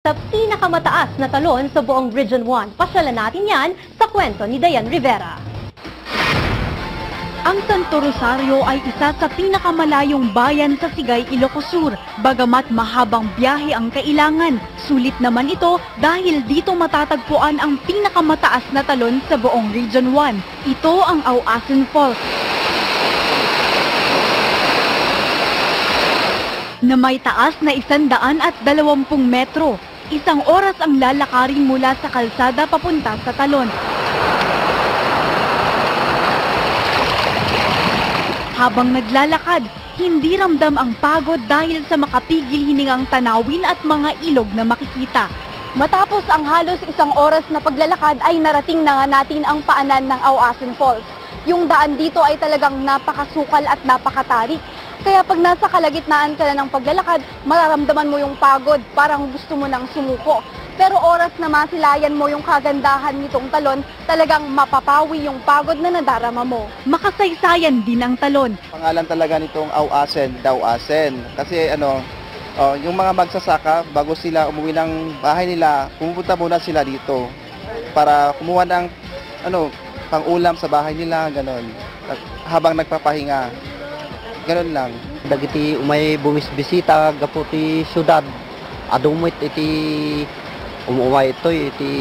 Sa pinakamataas na talon sa buong Region 1. Pasyalan natin yan sa kwento ni Dayan Rivera. Ang Santo Rosario ay isa sa pinakamalayong bayan sa Sigay, Ilocos Sur. Bagamat mahabang biyahe ang kailangan, sulit naman ito dahil dito matatagpuan ang pinakamataas na talon sa buong Region 1. Ito ang Auasin Falls, na may taas na 120 metro. Isang oras ang lalakarin mula sa kalsada papunta sa talon. Habang naglalakad, hindi ramdam ang pagod dahil sa makapigil hiningang tanawin at mga ilog na makikita. Matapos ang halos isang oras na paglalakad ay narating na nga natin ang paanan ng Auasin Falls. Yung daan dito ay talagang napakasukal at napakatarik. Kaya pag nasa kalagitnaan ka na ng paglalakad, mararamdaman mo yung pagod, parang gusto mo nang sumuko. Pero oras na masilayan mo yung kagandahan nitong talon, talagang mapapawi yung pagod na nadarama mo. Makasaysayan din ang talon. Pangalan talaga nitong Auasin, Dauasin. Kasi yung mga magsasaka, bago sila umuwi ng bahay nila, pumupunta muna sila dito para kumuha ng pang-ulam sa bahay nila, ganon. Habang nagpapahinga. Ganun lang. Dagiti umay bumisbisita gaputi syudad. Adumit iti umumay iti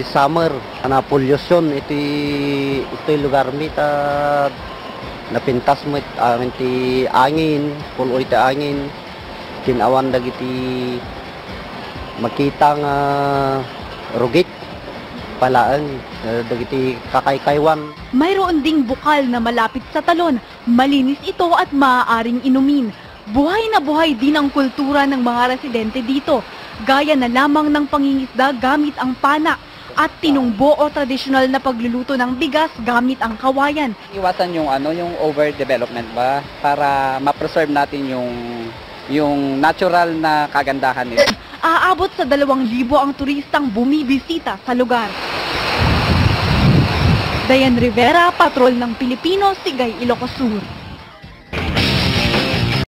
summer. Ana pollution iti lugar mi ta napintas mo iti angin, pulo iti angin. Kinawan dagiti makita nga rugit palaan dagiti kakaykaywan. Mayroon ding bukal na malapit sa talon. Malinis ito at maaaring inumin. Buhay na buhay din ang kultura ng mga residente dito. Gaya na lamang ng pangingisda gamit ang pana at tinungbo o tradisyonal na pagluluto ng bigas gamit ang kawayan. Iwasan yung overdevelopment ba para ma-preserve natin yung natural na kagandahan nito. Aabot sa 2,000 ang turistang bumibisita sa lugar. Dayan Rivera, Patrol ng Pilipino, Sigay, Ilocos Sur.